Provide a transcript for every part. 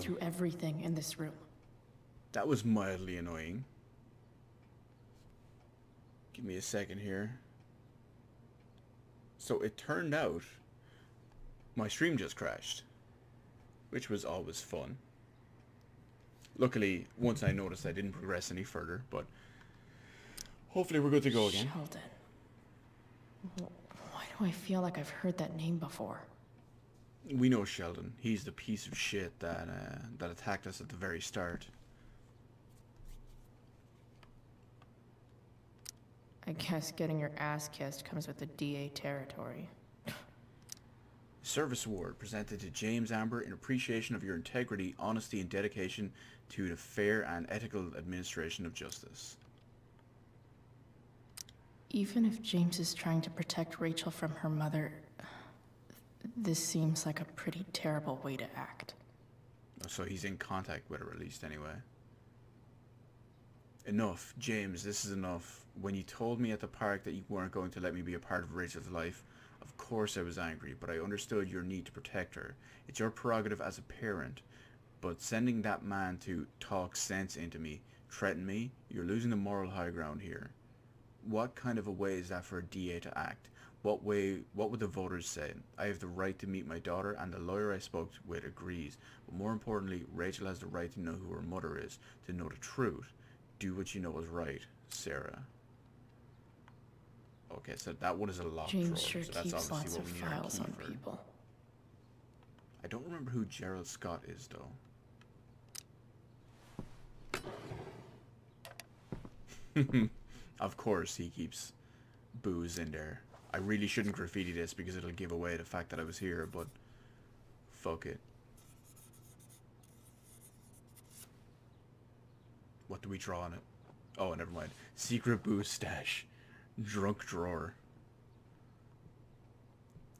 through everything in this room. That was mildly annoying. Give me a second here. So it turned out my stream just crashed, which was always fun. Luckily, once I noticed, I didn't progress any further, but hopefully we're good to go again. Sheldon. Why do I feel like I've heard that name before? We know Sheldon. He's the piece of shit that attacked us at the very start. I guess getting your ass kissed comes with the DA territory. Service Award presented to James Amber in appreciation of your integrity, honesty, and dedication to the fair and ethical administration of justice. Even if James is trying to protect Rachel from her mother, this seems like a pretty terrible way to act. So he's in contact with her, at least, anyway. Enough, James, this is enough. When you told me at the park that you weren't going to let me be a part of Rachel's life, of course I was angry, but I understood your need to protect her. It's your prerogative as a parent, but sending that man to talk sense into me, threaten me, you're losing the moral high ground here. What kind of a way is that for a DA to act? What would the voters say? I have the right to meet my daughter, and the lawyer I spoke with agrees. But more importantly, Rachel has the right to know who her mother is, to know the truth. Do what you know is right, Sarah. Okay, so that one is a locked drawer, James sure so that's keeps obviously lots what of we need our files key on for. people. I don't remember who Gerald Scott is, though. Of course, he keeps booze in there. I really shouldn't graffiti this because it'll give away the fact that I was here, but fuck it. What do we draw on it? Oh, never mind. Secret booze stash. Drunk drawer.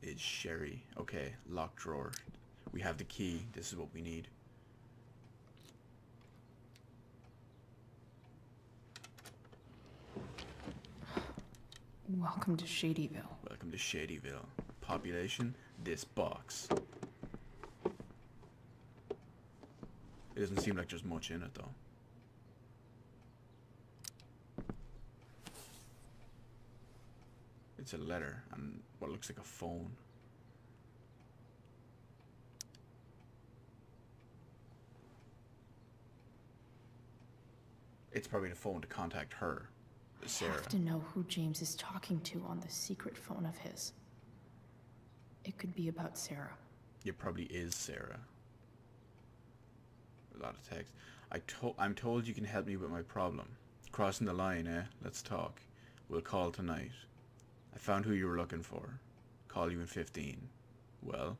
Is Sherry. Okay, locked drawer. We have the key. This is what we need. Welcome to Shadyville. Welcome to Shadyville. Population, this box. It doesn't seem like there's much in it, though. It's a letter and what looks like a phone. It's probably the phone to contact her, Sarah. I have to know who James is talking to on the secret phone of his. It could be about Sarah. It probably is Sarah. A lot of text. I'm told you can help me with my problem. Crossing the line, eh? Let's talk. We'll call tonight. I found who you were looking for. Call you in 15. Well,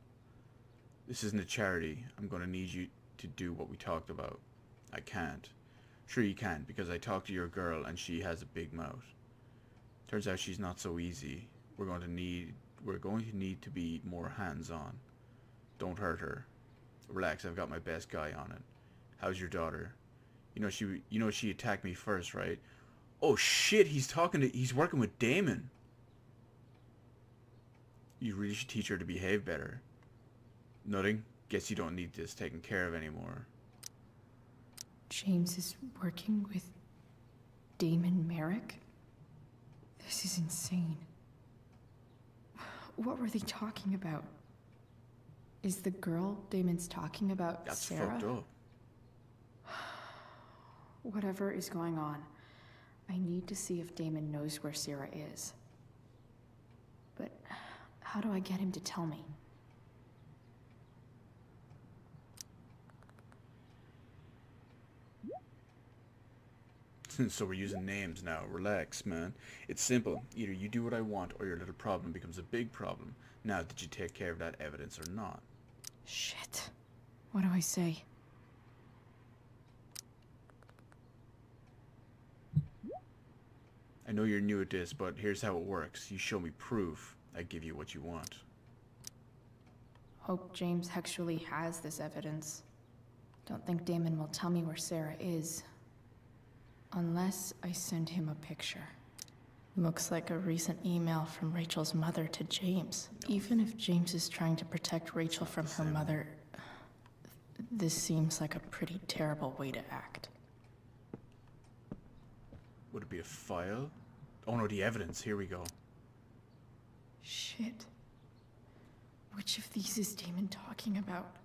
this isn't a charity. I'm gonna need you to do what we talked about. I can't. Sure you can, because I talked to your girl and she has a big mouth. Turns out she's not so easy. We're going to need to be more hands-on. Don't hurt her. Relax, I've got my best guy on it. How's your daughter? You know she attacked me first, right? Oh shit, he's working with Damon. You really should teach her to behave better. Nothing? Guess you don't need this taken care of anymore. James is working with Damon Merrick? This is insane. What were they talking about? Is the girl Damon's talking about That's Sarah? fucked up. Whatever is going on, I need to see if Damon knows where Sarah is. But how do I get him to tell me? So we're using names now. Relax, man. It's simple. Either you do what I want or your little problem becomes a big problem. Now, did you take care of that evidence or not? Shit. What do I say? I know you're new at this, but here's how it works. You show me proof, I give you what you want. Hope James actually has this evidence. Don't think Damon will tell me where Sarah is. Unless I send him a picture. Looks like a recent email from Rachel's mother to James. Even if James is trying to protect Rachel from her mother, This seems like a pretty terrible way to act. Would it be a file? Oh no, the evidence. Here we go. Shit. Which of these is Damon talking about?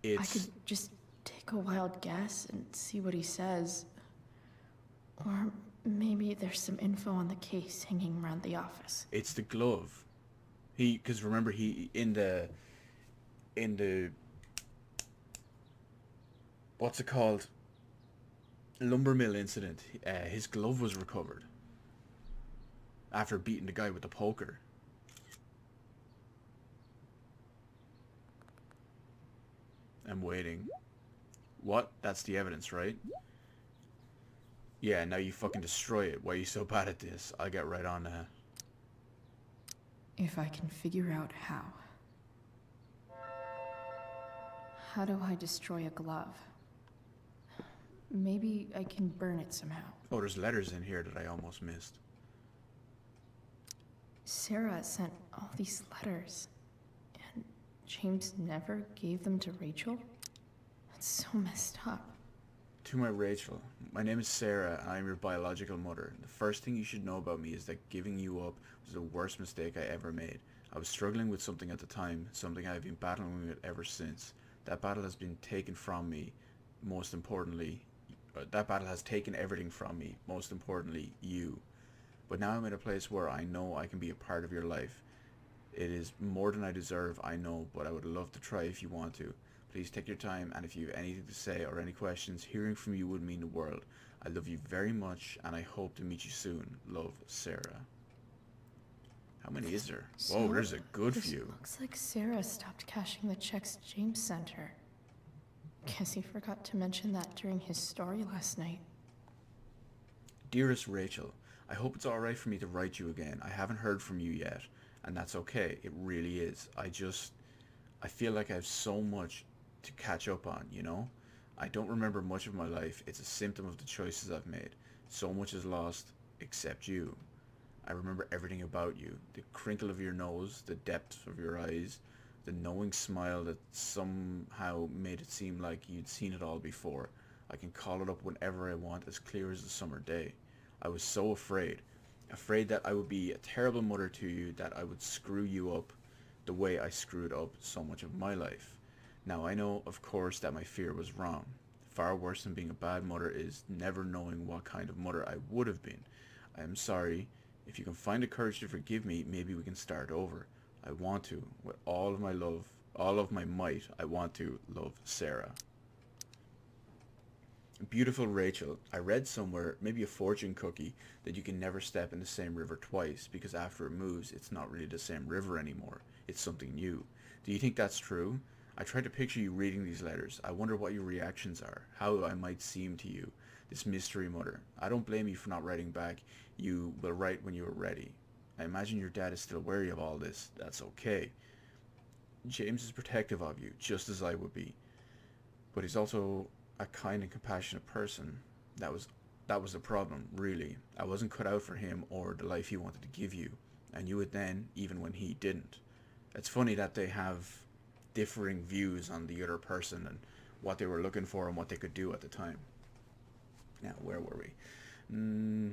I It's... could just take a wild guess and see what he says. Or maybe there's some info on the case hanging around the office. It's the glove. Because remember, in the... What's it called? Lumber mill incident. His glove was recovered. After beating the guy with the poker. I'm waiting. What? That's the evidence, right? Yeah, now you fucking destroy it. Why are you so bad at this? I'll get right on that. If I can figure out how. How do I destroy a glove? Maybe I can burn it somehow. Oh, there's letters in here that I almost missed. Sarah sent all these letters, and James never gave them to Rachel? That's so messed up. To my Rachel, my name is Sarah and I'm your biological mother. The first thing you should know about me is that giving you up was the worst mistake I ever made. I was struggling with something at the time, something I've been battling with ever since. That battle has been taken from me, most importantly. That battle has taken everything from me, most importantly, you. But now I'm in a place where I know I can be a part of your life. It is more than I deserve, I know, but I would love to try if you want to. Please take your time, and if you have anything to say or any questions, hearing from you would mean the world. I love you very much, and I hope to meet you soon. Love, Sarah. How many is there? Whoa, there's a good few. Looks like Sarah stopped cashing the checks James sent her. Guess he forgot to mention that during his story last night. Dearest Rachel, I hope it's alright for me to write you again. I haven't heard from you yet, and that's okay. It really is. I feel like I have so much to catch up on, you know? I don't remember much of my life. It's a symptom of the choices I've made. So much is lost, except you. I remember everything about you. The crinkle of your nose, the depth of your eyes, the knowing smile that somehow made it seem like you'd seen it all before. I can call it up whenever I want, as clear as the summer day. I was so afraid. Afraid that I would be a terrible mother to you, that I would screw you up the way I screwed up so much of my life. Now I know, of course, that my fear was wrong. Far worse than being a bad mother is never knowing what kind of mother I would have been. I am sorry. If you can find the courage to forgive me, maybe we can start over. I want to, with all of my love, all of my might, I want to love Sarah. Beautiful Rachel, I read somewhere, maybe a fortune cookie, that you can never step in the same river twice, because after it moves, it's not really the same river anymore. It's something new. Do you think that's true? I try to picture you reading these letters. I wonder what your reactions are, how I might seem to you, this mystery mother. I don't blame you for not writing back. You will write when you are ready. I imagine your dad is still wary of all this. That's okay. James is protective of you, just as I would be. But he's also a kind and compassionate person. That was the problem, really. I wasn't cut out for him or the life he wanted to give you. I knew it then, even when he didn't. It's funny that they have differing views on the other person and what they were looking for and what they could do at the time. Now, where were we?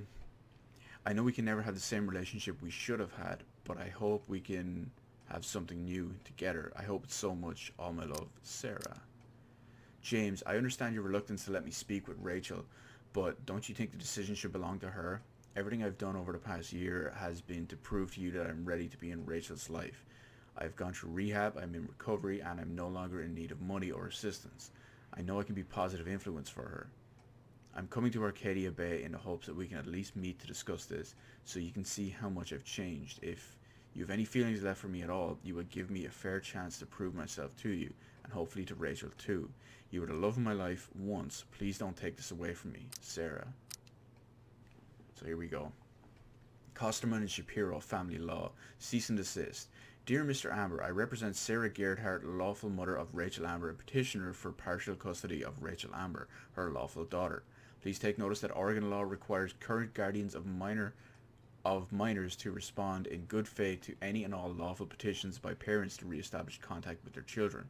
I know we can never have the same relationship we should have had, but I hope we can have something new together. I hope it's so much. All my love, Sarah. James, I understand your reluctance to let me speak with Rachel, but don't you think the decision should belong to her? Everything I've done over the past year has been to prove to you that I'm ready to be in Rachel's life. I've gone through rehab, I'm in recovery, and I'm no longer in need of money or assistance. I know I can be a positive influence for her. I'm coming to Arcadia Bay in the hopes that we can at least meet to discuss this, so you can see how much I've changed. If you have any feelings left for me at all, you will give me a fair chance to prove myself to you, and hopefully to Rachel too. You were the love of my life once. Please don't take this away from me, Sarah. So here we go. Kosterman and Shapiro, Family Law. Cease and desist. Dear Mr. Amber, I represent Sarah Gerhardt, lawful mother of Rachel Amber, and petitioner for partial custody of Rachel Amber, her lawful daughter. Please take notice that Oregon law requires current guardians of minors to respond in good faith to any and all lawful petitions by parents to re-establish contact with their children.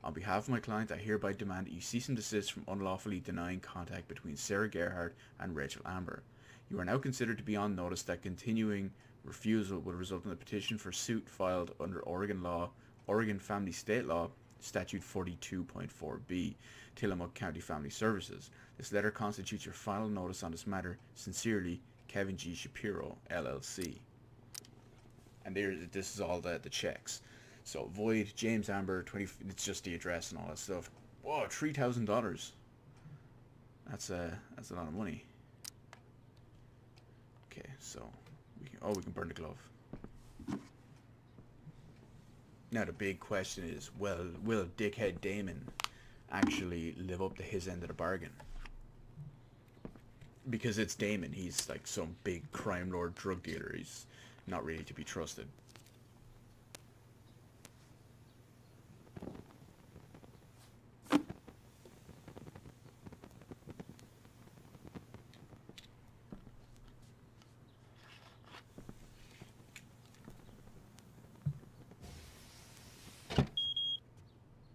On behalf of my client, I hereby demand that you cease and desist from unlawfully denying contact between Sarah Gerhardt and Rachel Amber. You are now considered to be on notice that continuing refusal will result in a petition for suit filed under Oregon law, Oregon Family State Law, Statute 42.4b, Tillamook County Family Services. This letter constitutes your final notice on this matter. Sincerely, Kevin G. Shapiro, LLC. And this is all the checks. So, void, James Amber, 20, it's just the address and all that stuff. Whoa, $3,000. That's a lot of money. Okay, so, we can burn the glove. Now the big question is, well, will dickhead Damon actually live up to his end of the bargain? Because it's Damon, he's like some big crime lord drug dealer, he's not really to be trusted.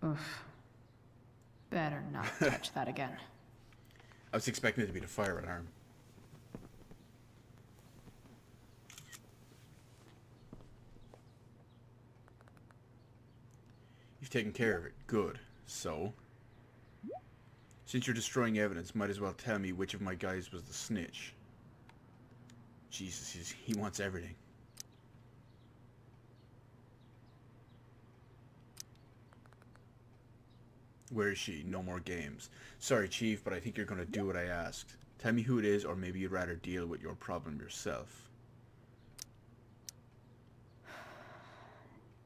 Oof. Better not touch that again. I was expecting it to be the fire alarm. You've taken care of it. Good. So? Since you're destroying evidence, might as well tell me which of my guys was the snitch. Jesus, he wants everything. Where is she? No more games. Sorry, Chief, but I think you're going to do what I asked. Tell me who it is, or maybe you'd rather deal with your problem yourself.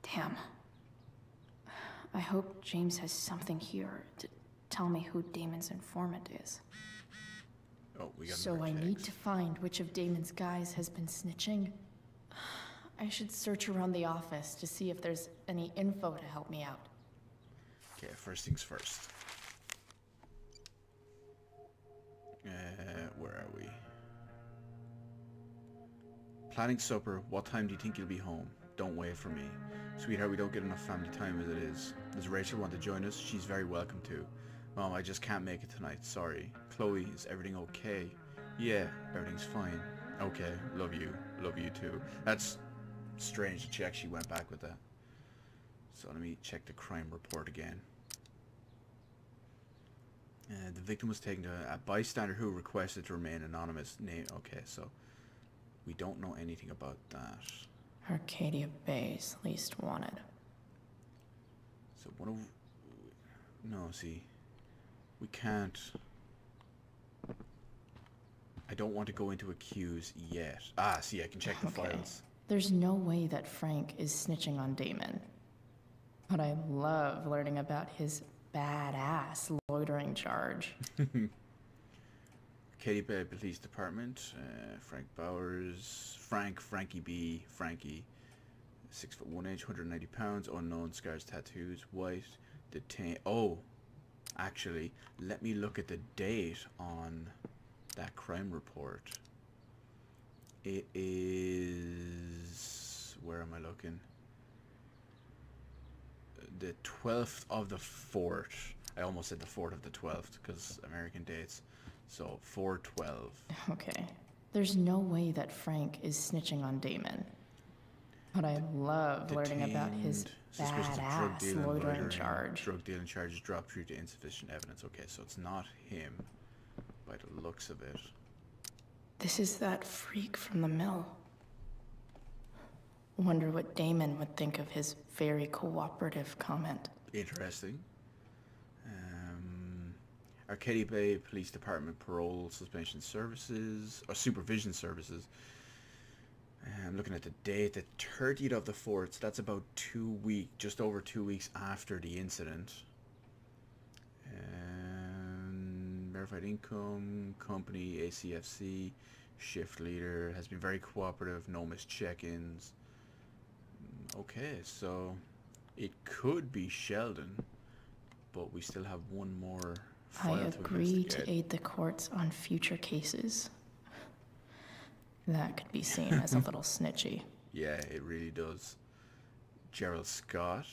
Damn. I hope James has something here to tell me who Damon's informant is. Oh, we got So I need to find which of Damon's guys has been snitching. I should search around the office to see if there's any info to help me out. Okay, first things first. Where are we? Planning supper. What time do you think you'll be home? Don't wait for me. Sweetheart, we don't get enough family time as it is. Does Rachel want to join us? She's very welcome to. Mom, I just can't make it tonight. Sorry. Chloe, is everything okay? Yeah, everything's fine. Okay, love you. Love you too. That's strange that she actually went back with that. So let me check the crime report again. The victim was taken to a bystander who requested to remain anonymous. Name. Okay, so we don't know anything about that. Arcadia Bay's least wanted. So what do no, see, we can't. I don't want to go into accuse yet. Ah, see, I can check the files. There's no way that Frank is snitching on Damon. But I love learning about his badass loitering charge. Katy Bay Police Department, Frank Bowers, Frankie B, Frankie, 6'1", 190 pounds, unknown, scars, tattoos, white, detained. Oh, actually, let me look at the date on that crime report. It is, where am I looking? The 12th of the 4th. I almost said the 4th of the 12th because American dates. So 4/12. Okay. There's no way that Frank is snitching on Damon. But I love learning about his badass loitering charge. Drug dealing charges dropped due to insufficient evidence. Okay, so it's not him by the looks of it. This is that freak from the mill. Wonder what Damon would think of his very cooperative comment. Interesting. Arcadia Bay Police Department Parole Suspension Services, or Supervision Services. I'm looking at the date, the 30th of the 4th. So that's about 2 weeks, just over 2 weeks after the incident. Verified income, company, ACFC, shift leader, has been very cooperative, no missed check-ins. Okay, so it could be Sheldon, but we still have one more file I agree to aid the courts on future cases. That could be seen as a little snitchy. Yeah, it really does. Gerald Scott.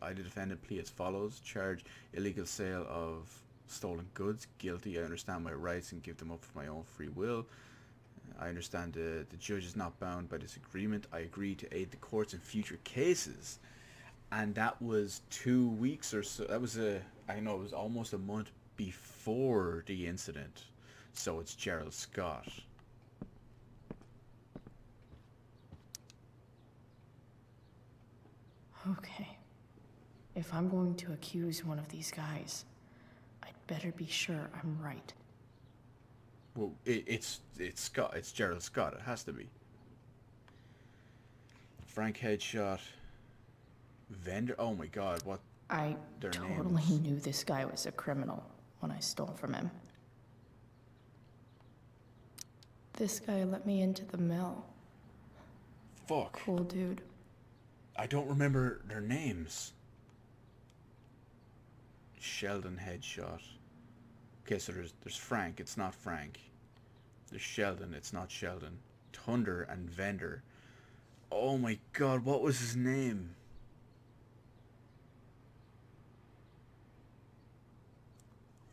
I, the defendant, plea as follows. Charge illegal sale of stolen goods. Guilty. I understand my rights and give them up for my own free will. I understand the judge is not bound by this agreement. I agree to aid the courts in future cases. And that was 2 weeks or so. That was I know it was almost a month before the incident. So it's Gerald Scott. Okay. If I'm going to accuse one of these guys, I'd better be sure I'm right. Well, it's Scott. It's Gerald Scott. It has to be. Frank headshot. Vendor. Oh my God! What? I their totally names? knew this guy was a criminal when I stole from him. This guy let me into the mill. Fuck. Cool dude. I don't remember their names. Sheldon headshot. Okay, so there's Frank. It's not Frank. There's Sheldon. It's not Sheldon. Thunder and Vendor. Oh my God! What was his name?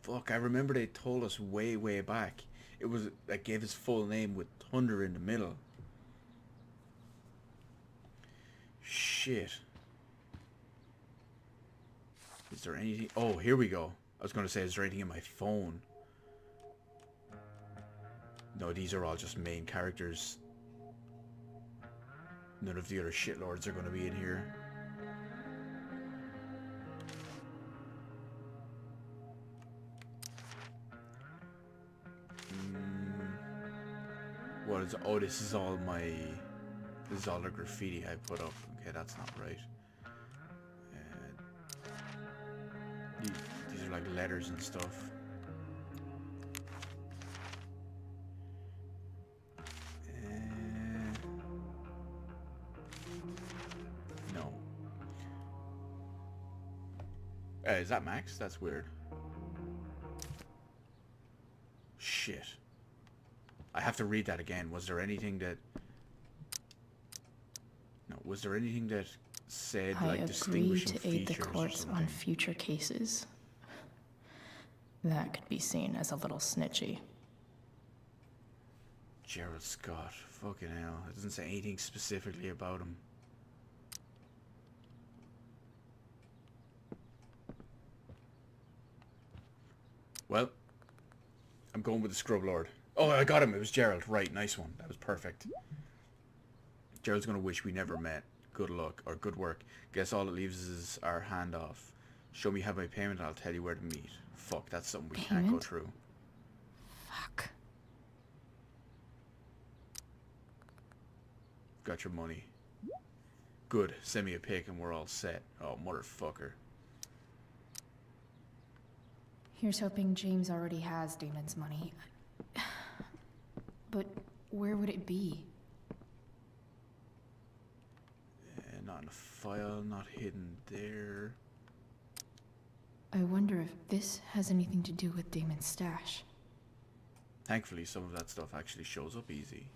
Fuck! I remember they told us way back. It was that gave his full name with Thunder in the middle. Shit. Is there anything? Oh, here we go. I was going to say, is there anything in my phone? No, these are all just main characters. None of the other shitlords are going to be in here. What is? Oh, this is all my. This is all the graffiti I put up. Okay, that's not right. These are like letters and stuff. No. Is that Max? That's weird. Shit. I have to read that again. Was there anything that... No, was there anything that said, like, distinguishing features or something? I agree to aid the courts on future cases. That could be seen as a little snitchy. Gerald Scott. Fucking hell. It doesn't say anything specifically about him. Well, I'm going with the Scrub Lord. Oh, I got him. It was Gerald. Right, nice one. That was perfect. Gerald's going to wish we never met. Good luck, or good work. Guess all it leaves is our handoff. Show me how my payment and I'll tell you where to meet. Fuck, that's something we can't go through. Fuck. Got your money. Good. Send me a pic and we're all set. Oh, motherfucker. Here's hoping James already has Damon's money. But where would it be? Not in a file, not hidden there. I wonder if this has anything to do with Damon's stash. Thankfully, some of that stuff actually shows up easy.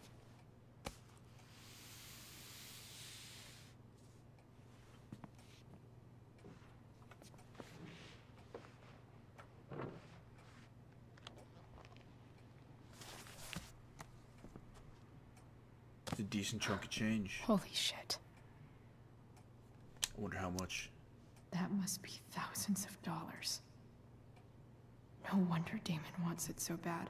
It's a decent chunk of change. Holy shit. I wonder how much. That must be thousands of dollars. No wonder Damon wants it so bad.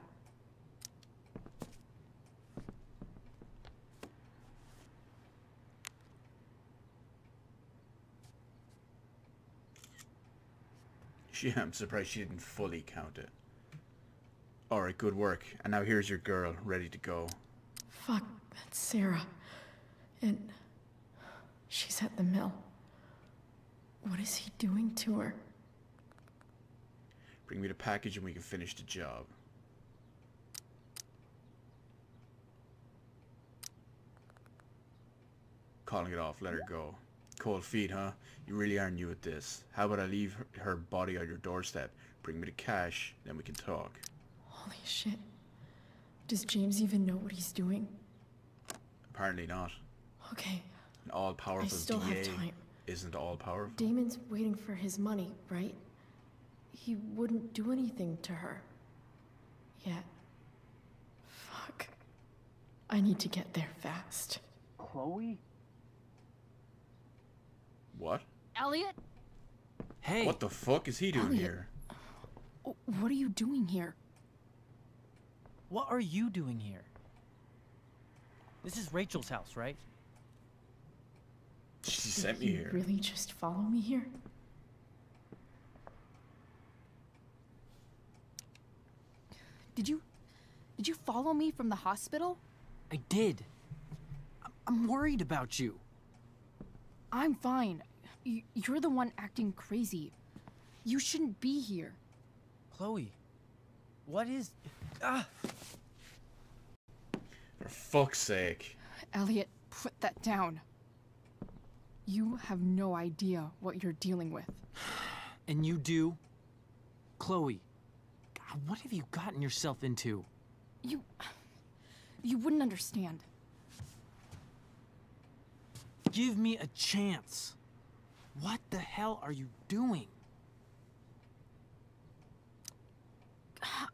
I'm surprised she didn't fully count it. Alright, good work. And now here's your girl, ready to go. Fuck, that's Sarah. And she's at the mill. What is he doing to her? Bring me the package and we can finish the job. Calling it off, let her go. Cold feet, huh? You really are new at this. How about I leave her body on your doorstep? Bring me the cash, then we can talk. Holy shit. Does James even know what he's doing? Apparently not. Okay, An I all-powerful still DA have time. isn't all-powerful. Damon's waiting for his money, right? He wouldn't do anything to her. Yet. Fuck. I need to get there fast. Chloe? What? Elliot? Hey! What the fuck is he doing Elliot. here? What are you doing here? What are you doing here? This is Rachel's house, right? She sent me Did you here. really just follow me here? Did you follow me from the hospital? I did. I'm worried about you. I'm fine. You're the one acting crazy. You shouldn't be here. Chloe, what is... Ah! For fuck's sake. Elliot, put that down. You have no idea what you're dealing with. And you do? Chloe, God, what have you gotten yourself into? You wouldn't understand. Give me a chance. What the hell are you doing?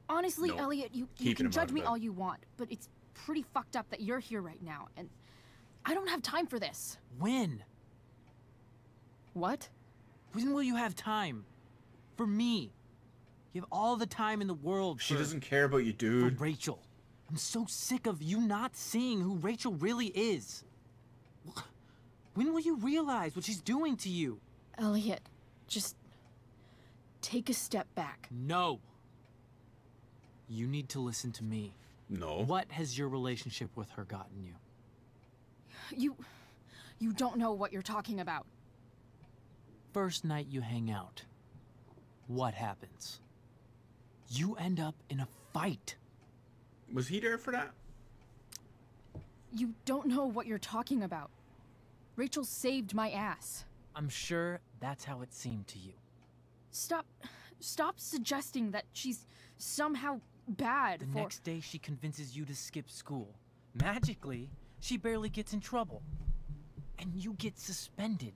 Honestly, No. Elliot, you Keeping can him out judge of me it. all you want, but it's pretty fucked up that you're here right now, and I don't have time for this. When? What? When will you have time? For me. You have all the time in the world She for, doesn't care about you, for dude. Rachel. I'm so sick of you not seeing who Rachel really is. When will you realize what she's doing to you? Elliot, just take a step back. No. You need to listen to me. No. What has your relationship with her gotten you? You don't know what you're talking about. First night you hang out, what happens? You end up in a fight. Was he there for that? You don't know what you're talking about. Rachel saved my ass. I'm sure that's how it seemed to you. Stop suggesting that she's somehow bad The for... next day she convinces you to skip school. Magically, she barely gets in trouble. And you get suspended.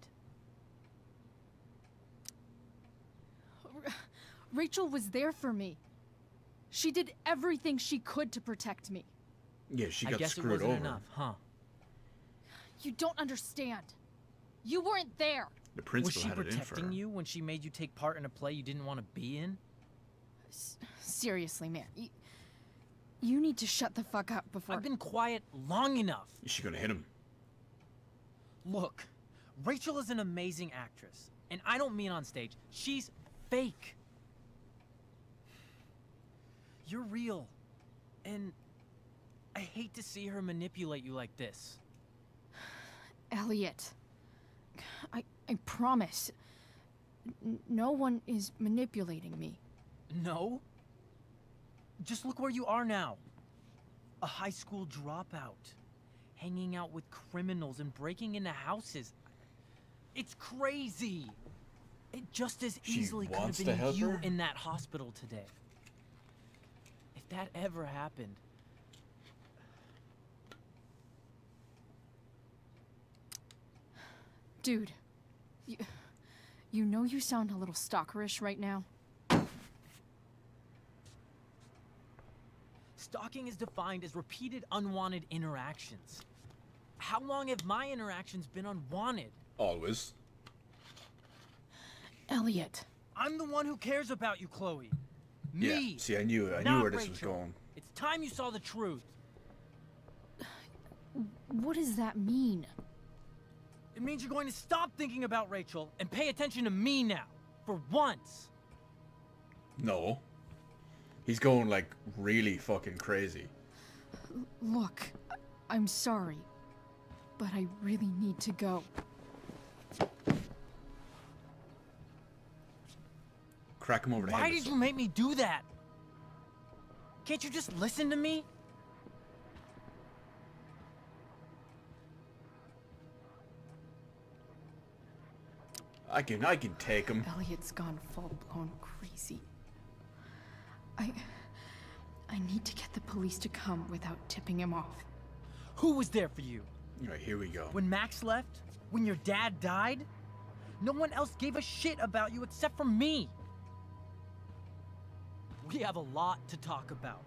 Rachel was there for me. She did everything she could to protect me. Yeah, she I got guess it screwed wasn't over. enough, huh? You don't understand. You weren't there. The Was principal she had it in for her. protecting you when she made you take part in a play you didn't want to be in? Seriously, man. You need to shut the fuck up before... I've been quiet long enough. Is she gonna hit him? Look, Rachel is an amazing actress. And I don't mean on stage. She's fake. You're real. And I hate to see her manipulate you like this. Elliot. I promise. No one is manipulating me. No? Just look where you are now. A high school dropout. Hanging out with criminals and breaking into houses. It's crazy. It just as She easily could wants have to been help you her? in that hospital today. If that ever happened. Dude, you know you sound a little stalkerish right now? Stalking is defined as repeated unwanted interactions. How long have my interactions been unwanted? Always. Elliot. I'm the one who cares about you, Chloe. Me. Yeah. See, I knew not where this was Rachel. going. It's time you saw the truth. What does that mean? It means you're going to stop thinking about Rachel and pay attention to me now. For once. No. He's going like really fucking crazy. Look, I'm sorry, but I really need to go. Crack him over the head. Why with did you something. make me do that? Can't you just listen to me? I can take him. Elliot's gone full-blown crazy. I need to get the police to come without tipping him off. Who was there for you? Alright, here we go. When Max left, when your dad died, no one else gave a shit about you except for me. We have a lot to talk about.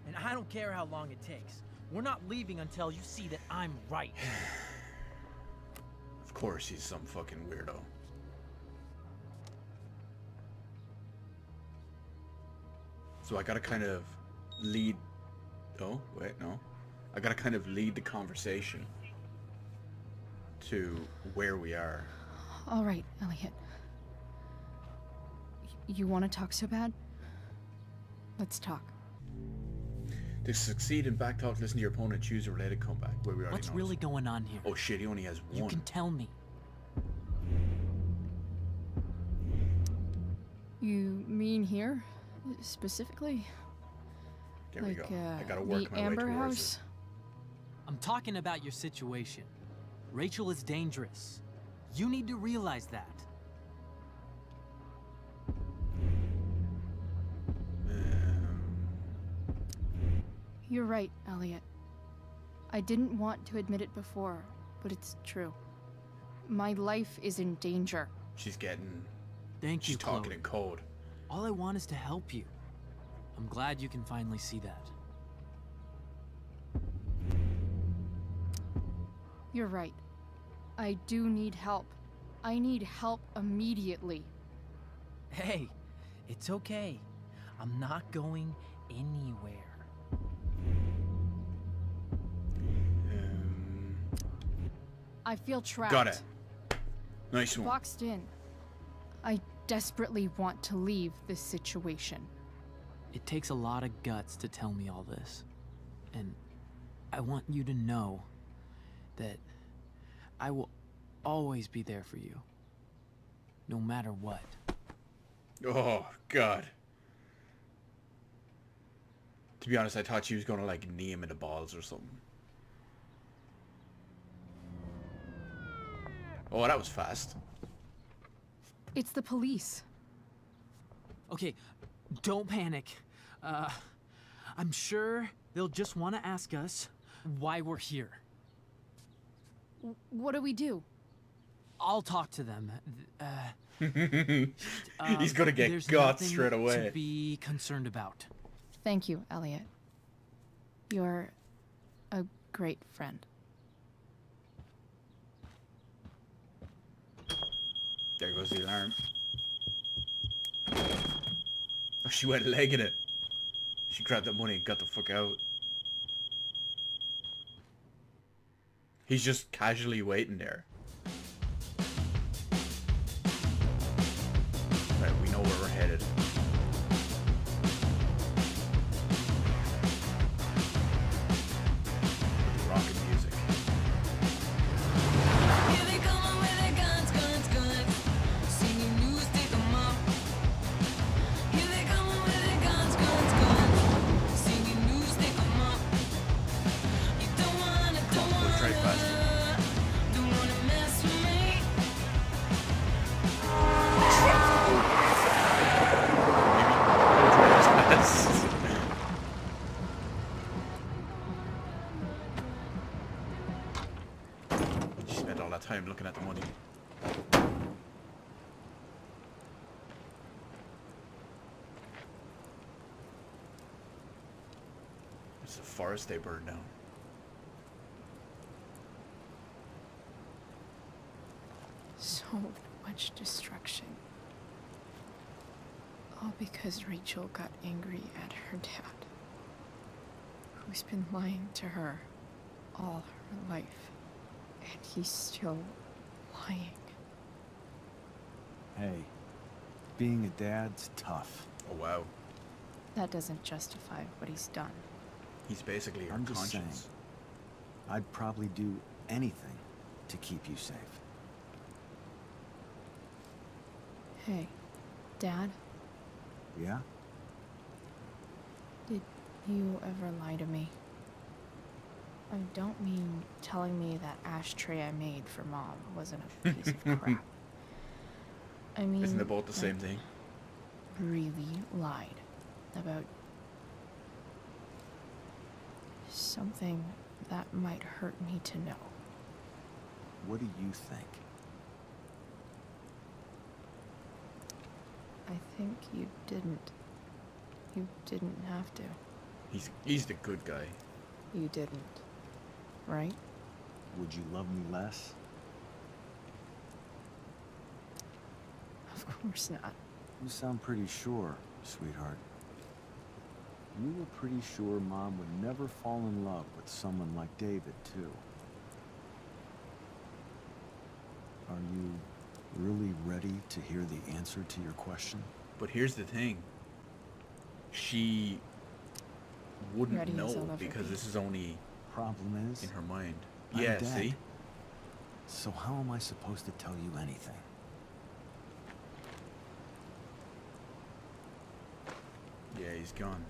And I don't care how long it takes. We're not leaving until you see that I'm right. Of course he's some fucking weirdo. So I gotta kind of lead... Oh, wait, no. I gotta kind of lead the conversation to where we are. All right, Elliot. You want to talk so bad? Let's talk. To succeed in backtalk, listen to your opponent, choose a related comeback. Where we already What's know really this. going on here? Oh shit, he only has one. You can tell me. You mean here? Specifically? There we like, go. I gotta work the my Amber way towards House? I'm talking about your situation. Rachel is dangerous. You need to realize that. it. You're right, Elliot. I didn't want to admit it before, but it's true. My life is in danger. She's getting... Thank you, She's talking Chloe. in code. All I want is to help you. I'm glad you can finally see that. You're right. I do need help. I need help immediately. Hey, it's okay. I'm not going anywhere. I feel trapped. Got it. Nice one. Boxed in. I desperately want to leave this situation. It takes a lot of guts to tell me all this. And I want you to know that I will always be there for you. No matter what. Oh, God. To be honest, I thought she was gonna, like, knee him in the balls or something. Oh, that was fast. It's the police. Okay, don't panic. I'm sure they'll just want to ask us why we're here. What do we do? I'll talk to them. He's gonna get There's got nothing straight away. to be concerned about. Thank you, Elliot. You're a great friend. There goes the alarm. Oh, she went legging it. She grabbed that money and got the fuck out. He's just casually waiting there. Right, we know where we're headed. With the rockin' music. Here they come with their guns, guns, guns. Singing news, take 'em up. Here they come with their guns, guns, guns. Singing news, take 'em up. You don't wanna Try faster. don't wanna mess with me. She spent all that time looking at the money. It's the forest they burned down. So much destruction. All because Rachel got angry at her dad, who's been lying to her all her life. And he's still lying. Hey, being a dad's tough. Oh wow. That doesn't justify what he's done. He's basically her I'm just saying. conscience. I'd probably do anything to keep you safe. Hey, Dad, Yeah? did you ever lie to me? I don't mean telling me that ashtray I made for Mom wasn't a piece of crap. I mean, Isn't they both the same like, thing? really lied about something that might hurt me to know. What do you think? I think you didn't. You didn't have to. He's the good guy. You didn't. Right? Would you love me less? Of course not. You sound pretty sure, sweetheart. You were pretty sure Mom would never fall in love with someone like David, too. Are you really ready to hear the answer to your question? But here's the thing. She wouldn't Ready as know I'll ever because be. this is only Problem is, in her mind. I'm Yeah, dead. see? So how am I supposed to tell you anything? Yeah, he's gone.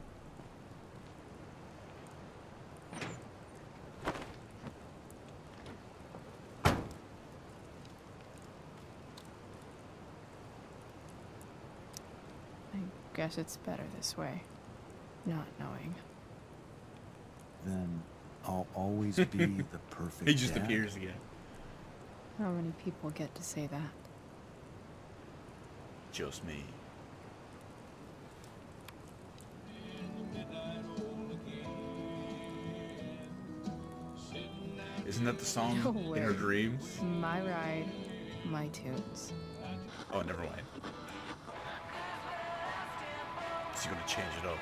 I guess it's better this way. Not knowing. Then I'll always be the perfect He just dad? appears again. How many people get to say that? Just me. Isn't that the song No in her way. dreams? My ride, my tunes. Oh, never mind. Is he gonna change it up?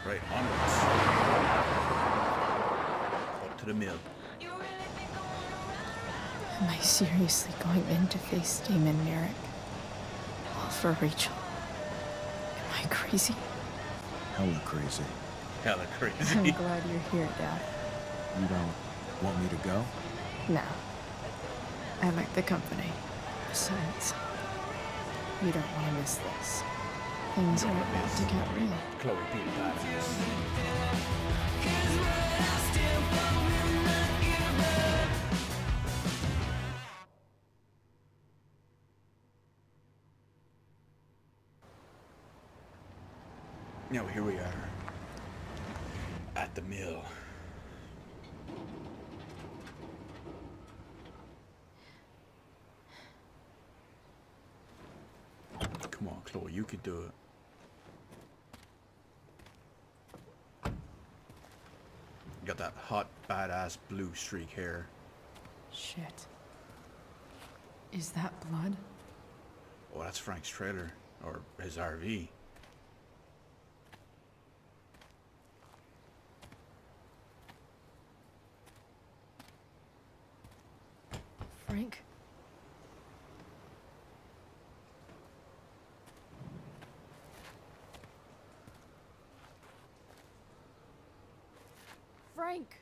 Right, onwards. Up to the mill. Am I seriously going in to face Damon Merrick? All for Rachel? Am I crazy? Hella crazy. Hella I'm crazy. glad you're here, Dad. You don't want me to go? No. I like the company. Besides, you don't want to miss this. Things are Don't about miss. to get real. Chloe being badass. Now here we are. At the mill. Come on, Chloe, you could do it. You got that hot, badass blue streak hair. Shit. Is that blood? Oh, that's Frank's trailer. Or his RV. Frank? Frank!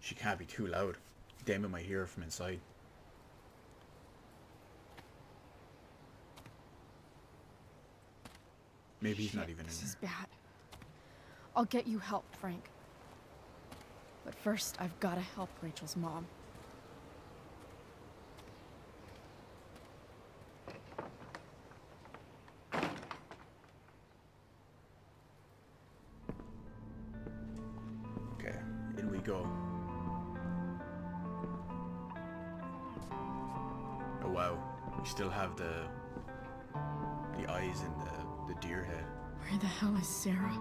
She can't be too loud. Damon might hear her from inside. Maybe he's not Shit, even in this there. is bad. I'll get you help, Frank. But first, I've got to help Rachel's mom. Okay, in we go. Oh wow, we still have the eyes and the deer head. Where the hell is Sarah?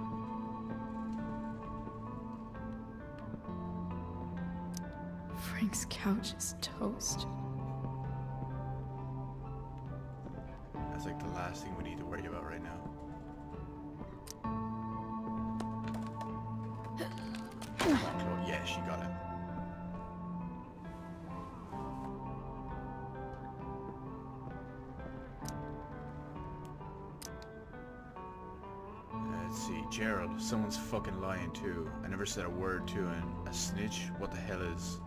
Frank's couch is toast. That's like the last thing we need to worry about right now. Come on, Chloe. Yeah, she got it. Let's see, Gerald, someone's fucking lying too. I never said a word to him. A snitch? What the hell is...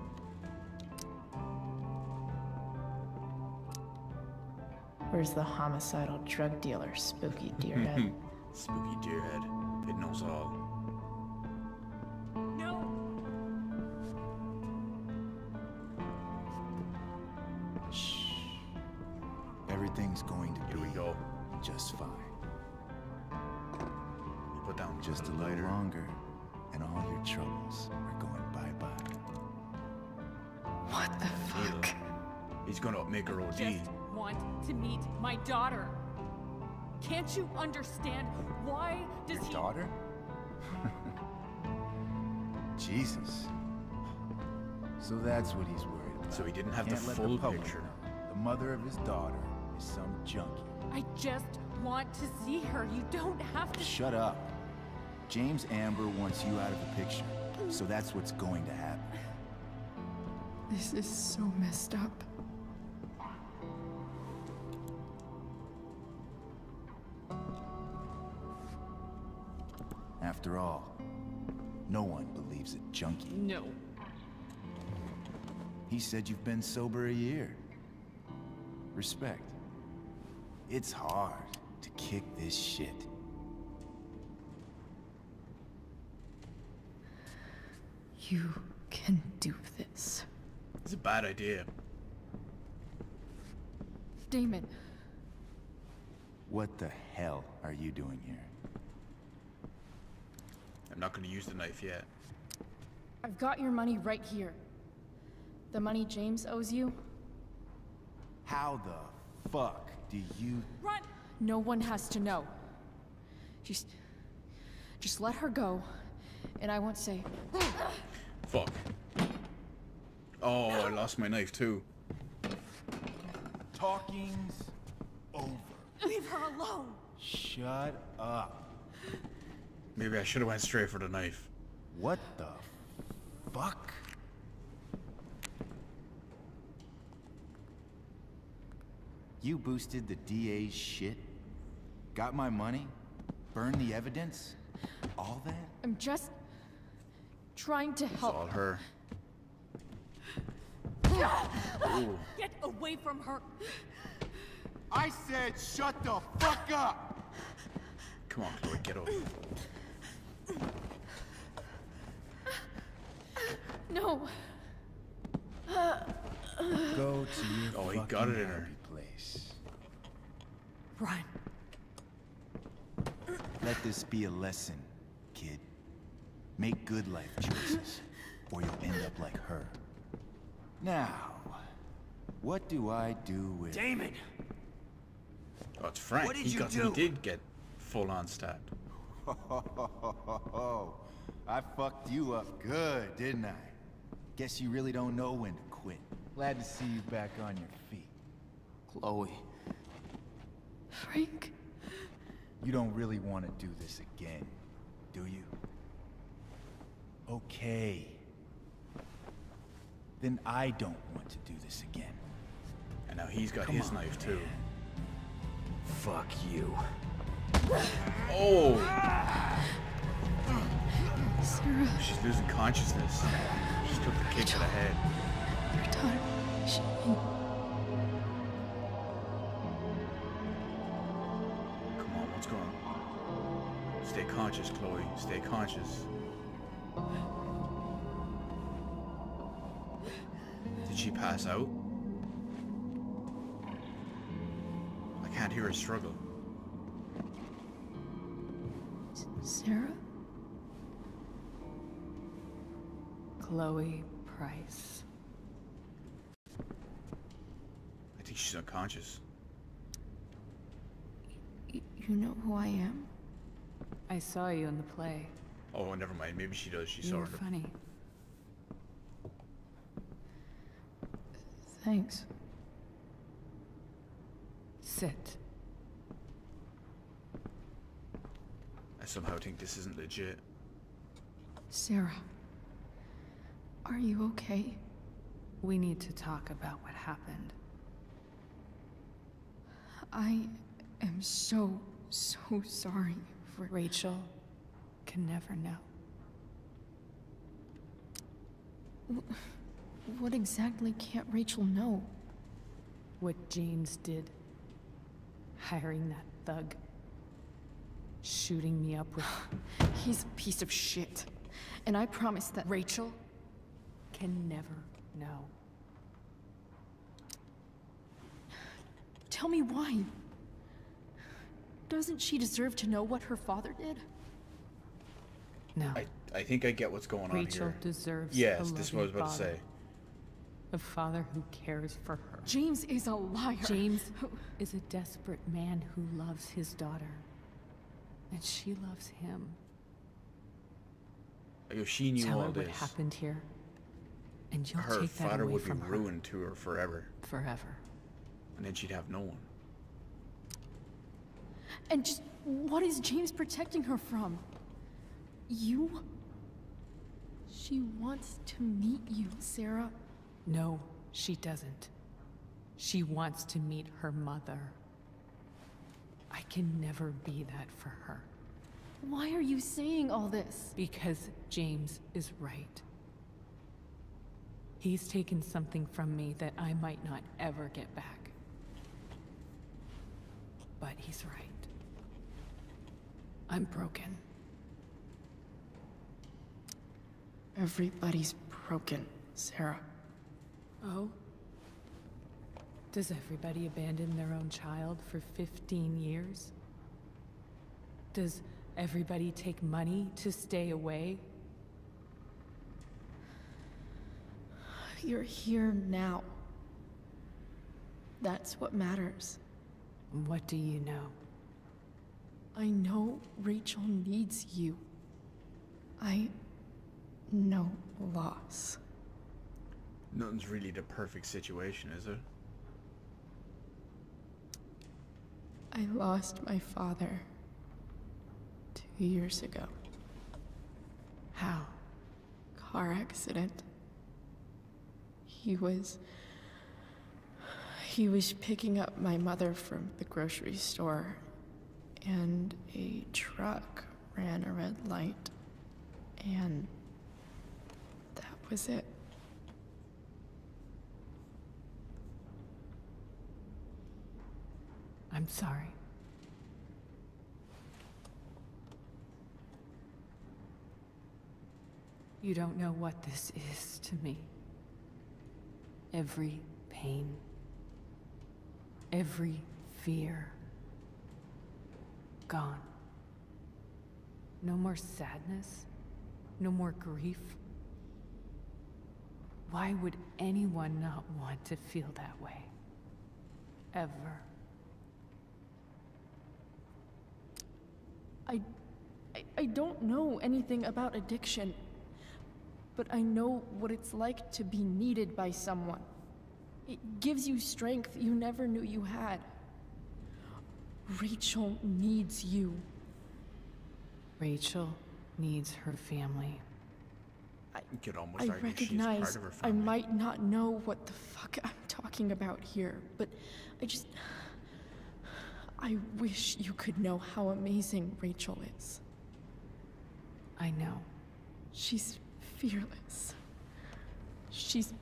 Where's the homicidal drug dealer, Spooky Deerhead? Spooky Deerhead. It knows all. No! Everything's going to Here we be go. just fine. put down Just a the little lighter. longer, and all your troubles are going bye-bye. What the fuck? He's gonna make her OD. Just want to meet my daughter. Can't you understand? Why does Your he... daughter? Jesus. So that's what he's worried about. So he didn't have the Can't let full public picture. know the mother of his daughter is some junkie. I just want to see her. You don't have to... Shut up. James Amber wants you out of the picture, so that's what's going to happen. This is so messed up. After all, no one believes a junkie. No. He said you've been sober a year. Respect. It's hard to kick this shit. You can do this. It's a bad idea. Damon, What the hell are you doing here? I'm not gonna use the knife yet. I've got your money right here. The money James owes you. How the fuck do you... Run! No one has to know. Just let her go, and I won't say. Fuck. Oh, I lost my knife too. Talking's over. Leave her alone! Shut up. Maybe I should have went straight for the knife. What the fuck? You boosted the DA's shit? Got my money? Burned the evidence? All that? I'm just trying to It's help. all her. Ooh. Get away from her! I said shut the fuck up! Come on, Chloe, get over. No. Go to your Oh, he fucking got it in her. happy place. Run. Let this be a lesson, kid. Make good life choices, or you'll end up like her. Now, what do I do with... Damon! Oh, it's Frank. What did he you got, do? He did get full on stabbed. I fucked you up good, didn't I? Guess you really don't know when to quit. Glad to see you back on your feet. Chloe. Frank? You don't really want to do this again, do you? Okay. Then I don't want to do this again. And now he's got Come his on, knife too. Fuck you. Oh! Sarah, She's losing consciousness. She took the kick to the head. your daughter, she... Come on, what's going on? Stay conscious, Chloe. Stay conscious. Did she pass out? I can't hear her struggle. Sarah? Chloe Price. I think she's unconscious. You know who I am? I saw you in the play. Oh, never mind. Maybe she does. She You saw were her. funny. Thanks. Sit. I somehow think this isn't legit. Sarah, are you okay? We need to talk about what happened. I am so sorry for... Rachel can never know. What exactly can't Rachel know? What James did. Hiring that thug. Shooting me up with... He's a piece of shit. And I promise that... Rachel can never know. Tell me why. Doesn't she deserve to know what her father did? No. I think I get what's going on Rachel here. deserves Yes, a this is what I was loving about to father. say. A father who cares for her. James is a liar. James is a desperate man who loves his daughter. And she loves him. Like, if she knew Tell all her what this, happened here. And you'll her take that father away would be from her. ruined to her forever. Forever. And then she'd have no one. And just what is James protecting her from? You? She wants to meet you, Sarah. No, she doesn't. She wants to meet her mother. I can never be that for her. Why are you saying all this? Because James is right. He's taken something from me that I might not ever get back. But he's right. I'm broken. Everybody's broken, Sarah. Oh? Does everybody abandon their own child for 15 years? Does everybody take money to stay away? You're here now. That's what matters. What do you know? I know Rachel needs you. I know loss. Nothing's really the perfect situation, is it? I lost my father 2 years ago. How? Car accident. He was picking up my mother from the grocery store, and a truck ran a red light, and that was it. I'm sorry. You don't know what this is to me. Every pain, every fear, gone. No more sadness, no more grief. Why would anyone not want to feel that way? Ever. I don't know anything about addiction, but I know what it's like to be needed by someone. It gives you strength you never knew you had. Rachel needs you. Rachel needs her family. You could almost I argue she's part recognize of her I family. might not know what the fuck I'm talking about here, but I wish you could know how amazing Rachel is. I know. She's fearless. She's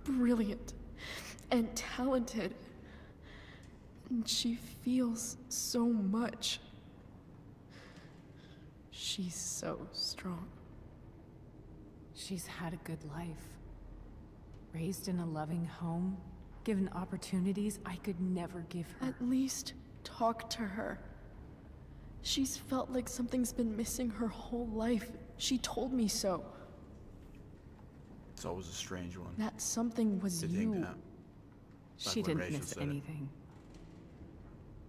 brilliant and talented. And she feels so much. She's so strong. She's had a good life. Raised in a loving home, given opportunities I could never give her. At least talk to her. She's felt like something's been missing her whole life. She told me so. It's always a strange one. That something was To you. think that. She Like when didn't Rachel miss said it. anything.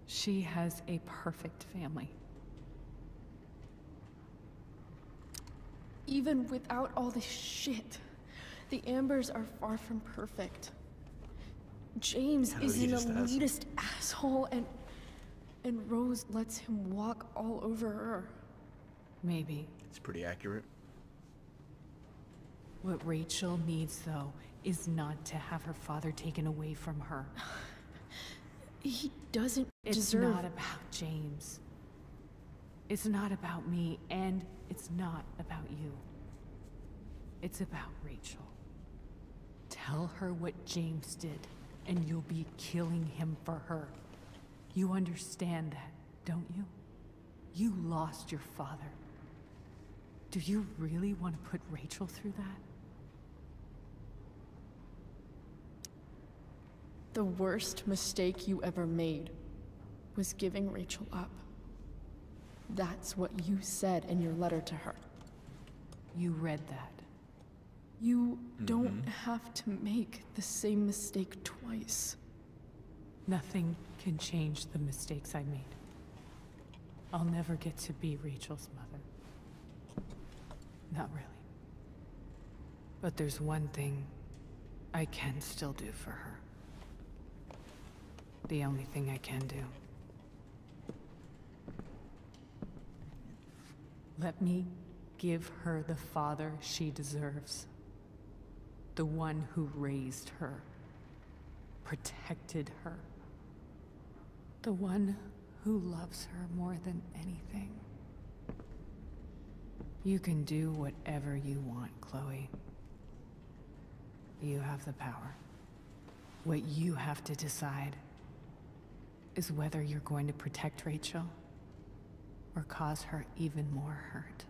She has a perfect family. Even without all this shit, the Ambers are far from perfect. James Yeah, is he an just has- elitist asshole, and Rose lets him walk all over her. Maybe. It's pretty accurate. What Rachel needs, though, is not to have her father taken away from her. He doesn't It's deserve... not about James. It's not about me, and it's not about you. It's about Rachel. Tell her what James did, and you'll be killing him for her. You understand that, don't you? You lost your father. Do you really want to put Rachel through that? The worst mistake you ever made was giving Rachel up. That's what you said in your letter to her. You read that. You don't have to make the same mistake twice. Nothing can change the mistakes I made. I'll never get to be Rachel's mother. Not really. But there's one thing I can still do for her. The only thing I can do. Let me give her the father she deserves. The one who raised her, protected her. The one who loves her more than anything. You can do whatever you want, Chloe. You have the power. What you have to decide is whether you're going to protect Rachel or cause her even more hurt.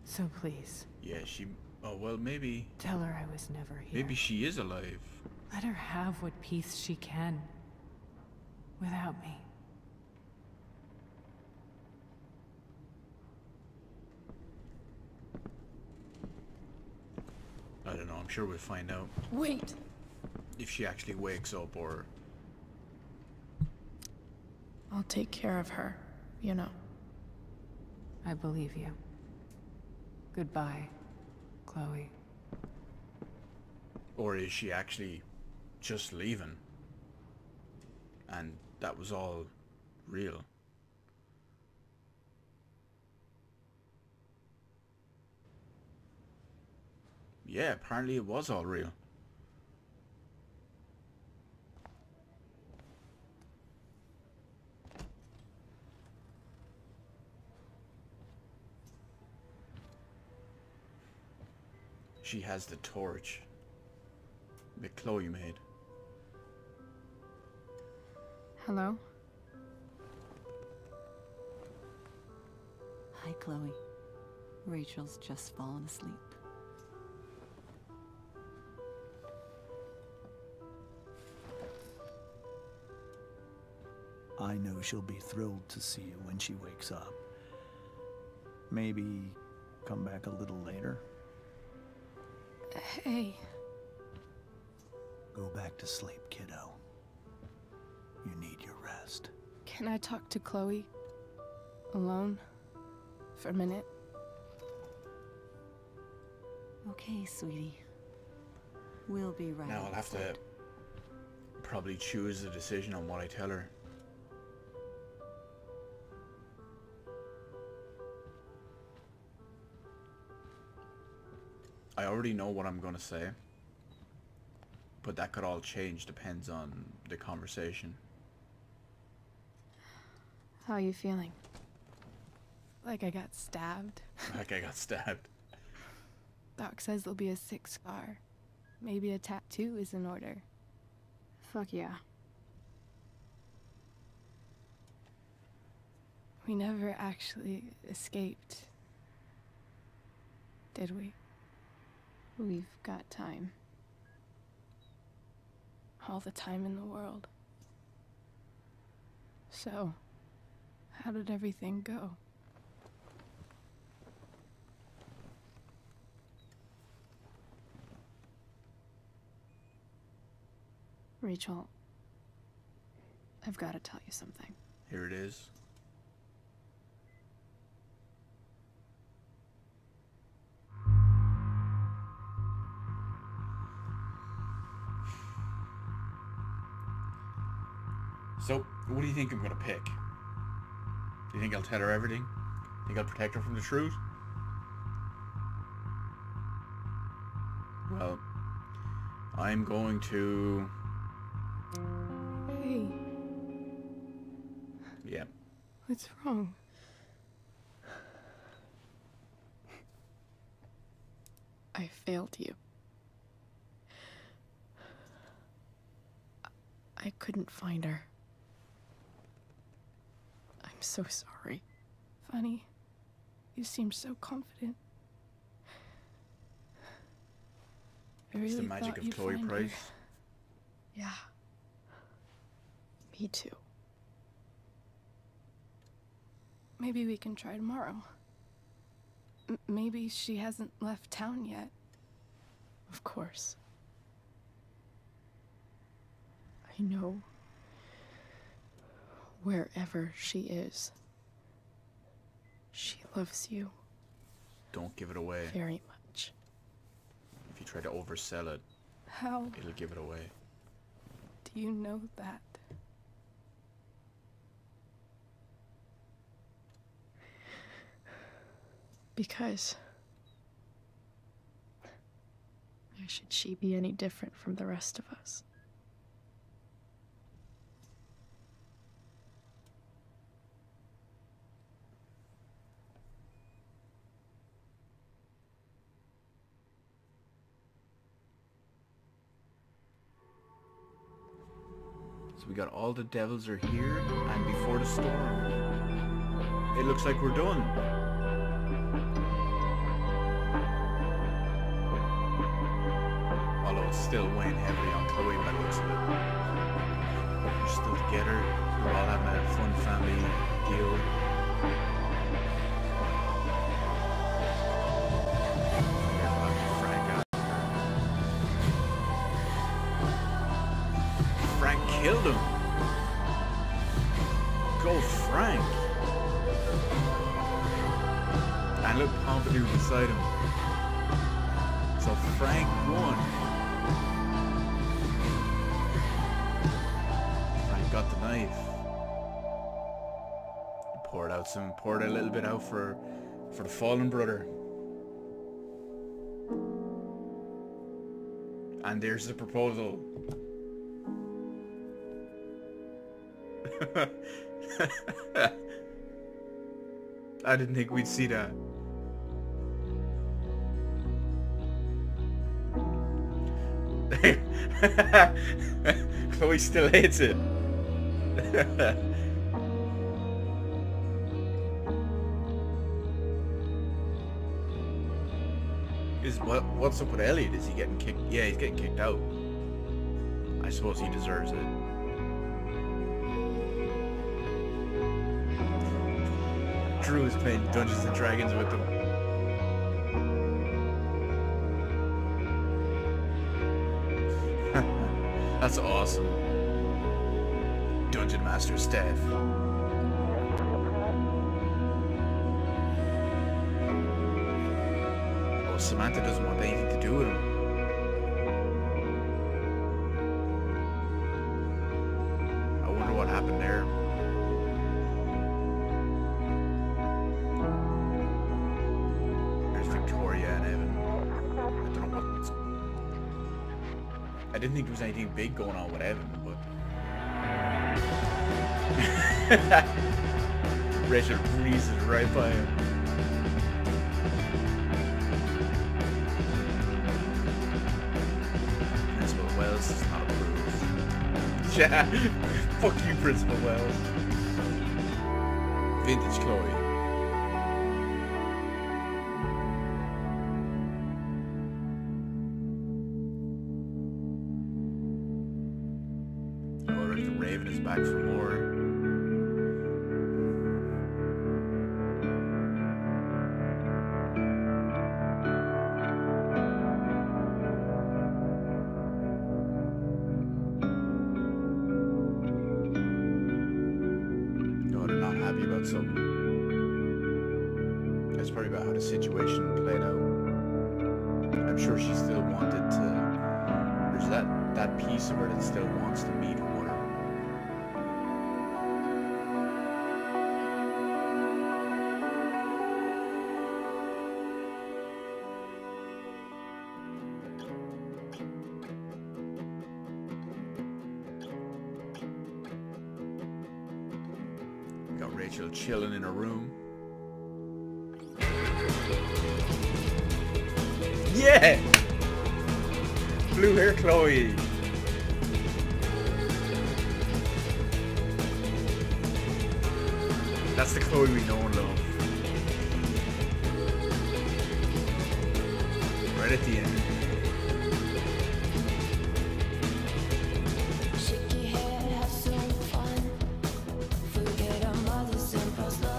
So please. Yeah, she... Oh, well, maybe... Tell her I was never here. Maybe she is alive. Let her have what peace she can. Without me. I don't know, I'm sure we'll find out. Wait! If she actually wakes up or... I'll take care of her, you know. I believe you. Goodbye, Chloe. Or is she actually just leaving? And that was all real? Yeah, apparently it was all real. She has the torch that Chloe made. Hello? Hi, Chloe. Rachel's just fallen asleep. I know she'll be thrilled to see you when she wakes up. Maybe come back a little later. Hey. Go back to sleep, kiddo. You need your rest. Can I talk to Chloe? Alone? For a minute? Okay, sweetie. We'll be right Now I'll have to probably choose a decision on what I tell her. I already know what I'm gonna say, but that could all change, depends on the conversation. How are you feeling? Like I got stabbed? Like I got stabbed. Doc says there'll be a 6 scar. Maybe a tattoo is in order. Fuck yeah. We never actually escaped, did we? We've got time. All the time in the world. So, how did everything go? Rachel, I've got to tell you something. Here it is. So, what do you think I'm gonna pick? Do you think I'll tell her everything? Think I'll protect her from the truth? Well, I'm going to... Hey, Yeah. what's wrong? I failed you. I couldn't find her. I'm so sorry. Funny, you seemed so confident. I really It's the magic thought of you'd Chloe find her. Price. Yeah. Me too. Maybe we can try tomorrow. Maybe she hasn't left town yet. Of course. I know wherever she is, she loves you Don't give it away. very much. If you try to oversell it, How it'll give it away. do you know that? Because why should she be any different from the rest of us? So we got all the devils are here and before the storm. It looks like we're done. Although it's still weighing heavily on Chloe by the looks of it. We're still together. We're all having a fun family deal. Frank killed him. Go Frank. And look, Pompidou beside him. So Frank won. Frank got the knife. Poured a little bit out for the fallen brother. And there's the proposal. I didn't think we'd see that. Chloe still hates it. What's up with Elliot? Is he getting kicked? Yeah, he's getting kicked out. I suppose he deserves it. Drew is playing Dungeons and Dragons with them. That's awesome. Dungeon Master Steph. Oh, Samantha doesn't want anything to do with him. I wonder what happened there. There's Victoria and Evan. I don't know what's... I didn't think there was anything big going on with Evan, but... Rachel breezes right by him. Principal Wells is not approved. Yeah, fuck you, Principal Wells. Vintage Chloe. The Raven is back for more. No, they're not happy about something. That's probably about how the situation played out. I'm sure she still wanted to... There's that piece of her that still wants to meet her. Got Rachel chilling in her room. Yeah! Blue hair Chloe. That's the Chloe we know and love. Right at the end.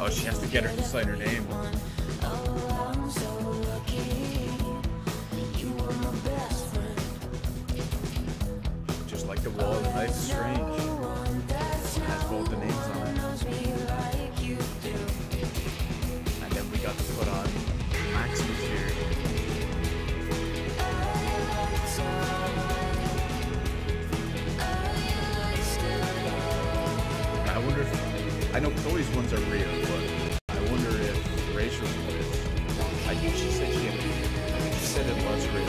Oh, she has to Get her to sign her name. Just like the wall in Life is Strange. It has both the names on it. And then we got to put on Max was here. I wonder if, I know Chloe's ones are real, but I wonder if Rachel's one is. I think she said she said it was real.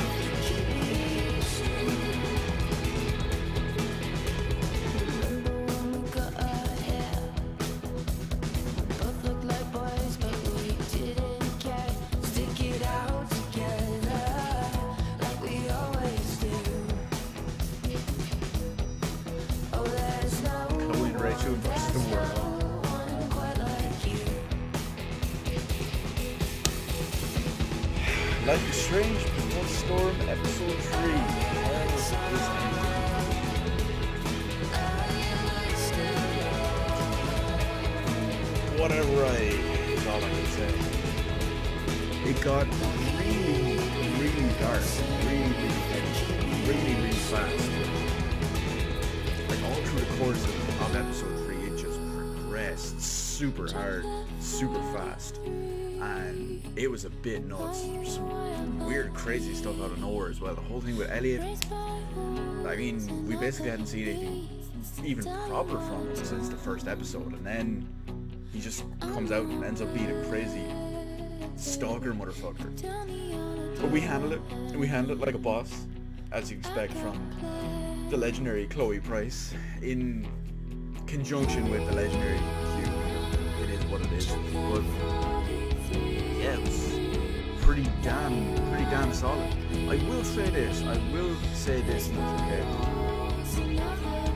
Chloe and Rachel versus the world. Life is Strange, Before the Storm, Episode 3. Hell is ending. What a ride, is all I can say. It got really, really dark, really heavy, really fast. Like all through the course of Episode 3, it just progressed super hard, super fast. And it was a bit nuts. There's some weird, crazy stuff out of nowhere as well. The whole thing with Elliot, I mean, we basically hadn't seen anything even proper from him since the first episode, and then he just comes out and ends up being a crazy stalker motherfucker. But we handled it. We handled it like a boss, as you expect from the legendary Chloe Price, in conjunction with the legendary Q. It is what it is. But yeah, it was pretty damn solid. I will say this much, okay?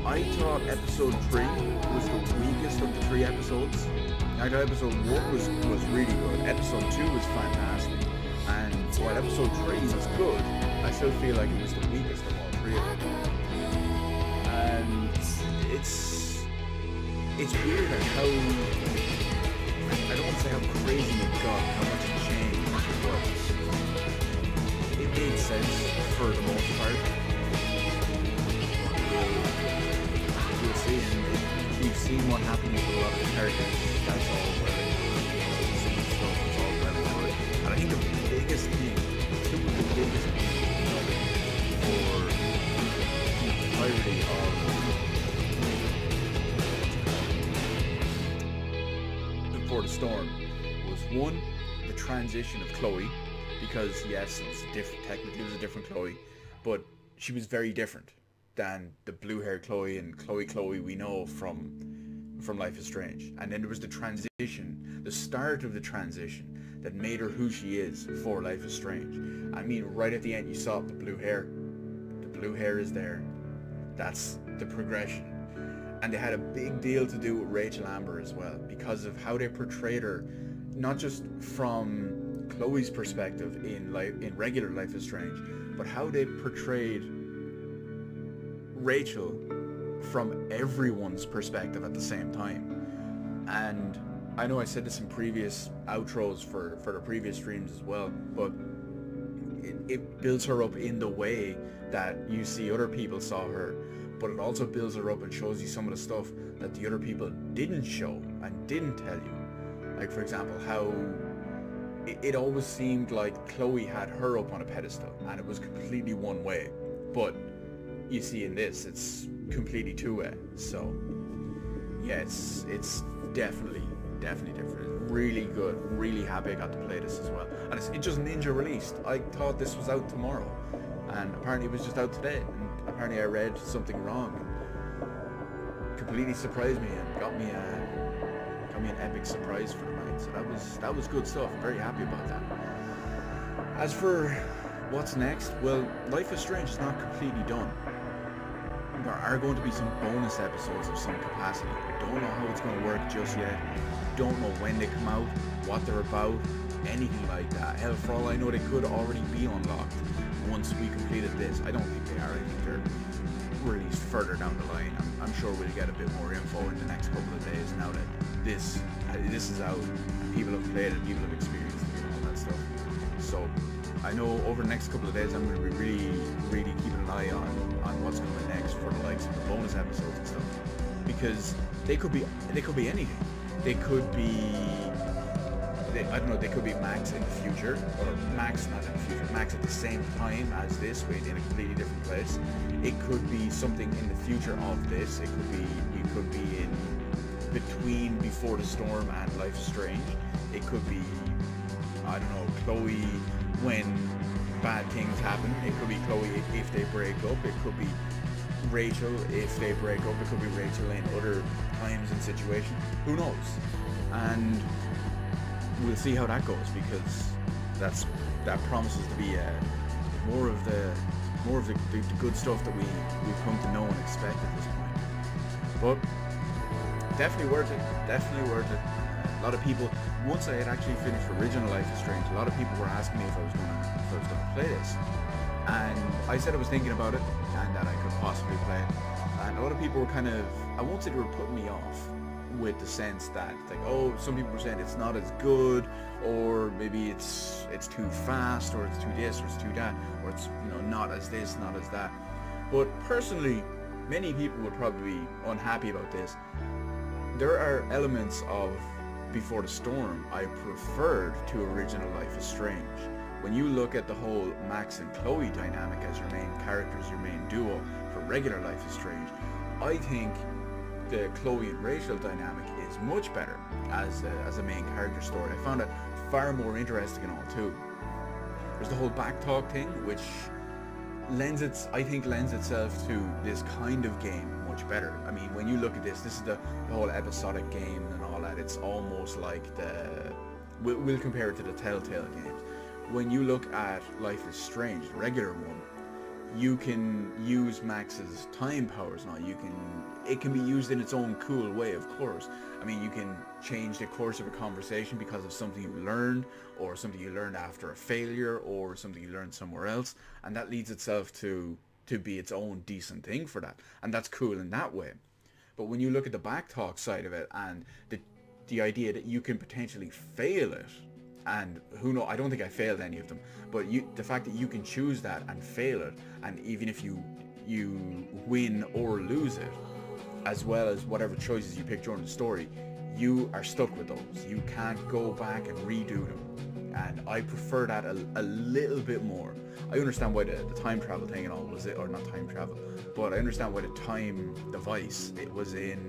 I thought episode 3 was the weakest of the 3 episodes. I thought episode 1 was really good. Episode 2 was fantastic. And while episode 3 was good, I still feel like it was the weakest of all 3 of them. And it's weird how, I don't want to say how crazy it got, how much it changed, but it made sense for the most part. You'll see, and we've seen what happens with a lot of the characters. That's all well and good. It's all well and good. And I think the biggest thing, for the entirety of Before the Storm was, one, the transition of Chloe, because yes, it was technically it was a different Chloe, but she was very different than the blue-haired Chloe and Chloe we know from Life is Strange. And then there was the transition, the start of the transition that made her who she is for Life is Strange. I mean, right at the end you saw the blue hair. The blue hair is there. That's the progression. And they had a big deal to do with Rachel Amber as well, because of how they portrayed her, not just from Chloe's perspective in regular Life is Strange, but how they portrayed Rachel from everyone's perspective at the same time. And I know I said this in previous outros for the previous streams as well, but it builds her up in the way that you see other people saw her, but it also builds her up and shows you some of the stuff that the other people didn't show and didn't tell you. Like, for example, how it always seemed like Chloe had her up on a pedestal and it was completely one way, but you see in this it's completely two-way. So yeah, it's definitely different. It's really good. Really happy I got to play this as well. And it just ninja released. I thought this was out tomorrow, and apparently it was just out today, and apparently I read something wrong. Completely surprised me and got me an epic surprise for the night. So that was good stuff. I'm very happy about that. As for what's next, well, Life is Strange is not completely done. There are going to be some bonus episodes of some capacity. I don't know how it's going to work just yet. Don't know when they come out, what they're about, anything like that. Hell, for all I know, they could already be unlocked once we completed this. I don't think they are. I think they're released further down the line. I'm sure we'll get a bit more info in the next couple of days now that this is out. People have played it, people have experienced it, and all that stuff. So I know over the next couple of days I'm going to be really keeping an eye on what's coming next for the likes of the bonus episodes and stuff, because they could be anything. They could be, I don't know, they could be Max in the future, or Max not in the future, Max at the same time as this, but in a completely different place. It could be something in the future of this. It could be, you could be in between Before the Storm and Life is Strange. It could be, I don't know, Chloe when bad things happen. It could be Chloe if they break up. It could be Rachel if they break up. It could be Rachel in other times and situations. Who knows? And we'll see how that goes, because that promises to be more of the good stuff that we've come to know and expect at this point. But definitely worth it. Definitely worth it. A lot of people, once I had actually finished original Life is Strange, a lot of people were asking me if I was gonna play this, and I said I was thinking about it and that I could possibly play it. And a lot of people were kind of, I won't say they were putting me off, with the sense that, like, oh, some people were saying it's not as good, or maybe it's too fast, or it's too this, or it's too that, or it's, you know, not as this, not as that. But personally, many people would probably be unhappy about this. There are elements of Before the Storm I preferred to original Life is Strange. When you look at the whole Max and Chloe dynamic as your main characters, your main duo for regular Life is Strange, I think the Chloe and Rachel dynamic is much better as a main character story. I found it far more interesting and all too. There's the whole backtalk thing, which I think lends itself to this kind of game much better. I mean, when you look at this is the whole episodic game and all that. It's almost like we'll compare it to the Telltale games. When you look at Life is Strange, the regular one, you can use Max's time powers now. It can be used in its own cool way, of course. I mean, you can change the course of a conversation because of something you learned, or something you learned after a failure, or something you learned somewhere else, and that leads itself to be its own decent thing for that, and that's cool in that way. But when you look at the backtalk side of it, and the idea that you can potentially fail it, and who knows, I don't think I failed any of them, but the fact that you can choose that and fail it, and even if you win or lose it, as well as whatever choices you pick during the story, you are stuck with those. You can't go back and redo them, and I prefer that a little bit more. I understand why the time travel thing and all was it, or not time travel, but I understand why the time device, it was in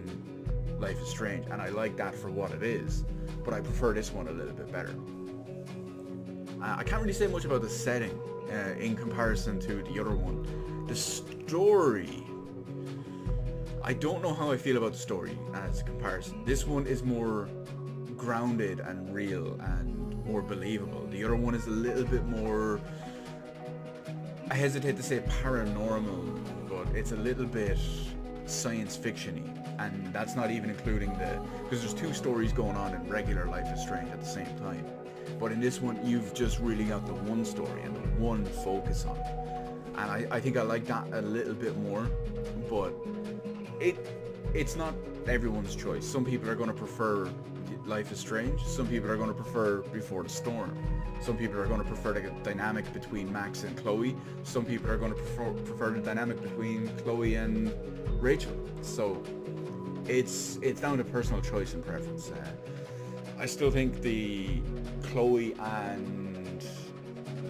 Life is Strange, and I like that for what it is, but I prefer this one a little bit better. I can't really say much about the setting in comparison to the other one. The story, I don't know how I feel about the story as a comparison. This one is more grounded and real and more believable. The other one is a little bit more, I hesitate to say paranormal, but it's a little bit science fiction-y, and that's not even including because there's two stories going on in regular Life is Strange at the same time. But in this one, you've just really got the one story and the one focus on it. And I think I like that a little bit more, but it's not everyone's choice. Some people are going to prefer Life is Strange. Some people are going to prefer Before the Storm. Some people are going to prefer the dynamic between Max and Chloe. Some people are going to prefer the dynamic between Chloe and Rachel. So it's down to personal choice and preference. I still think the Chloe and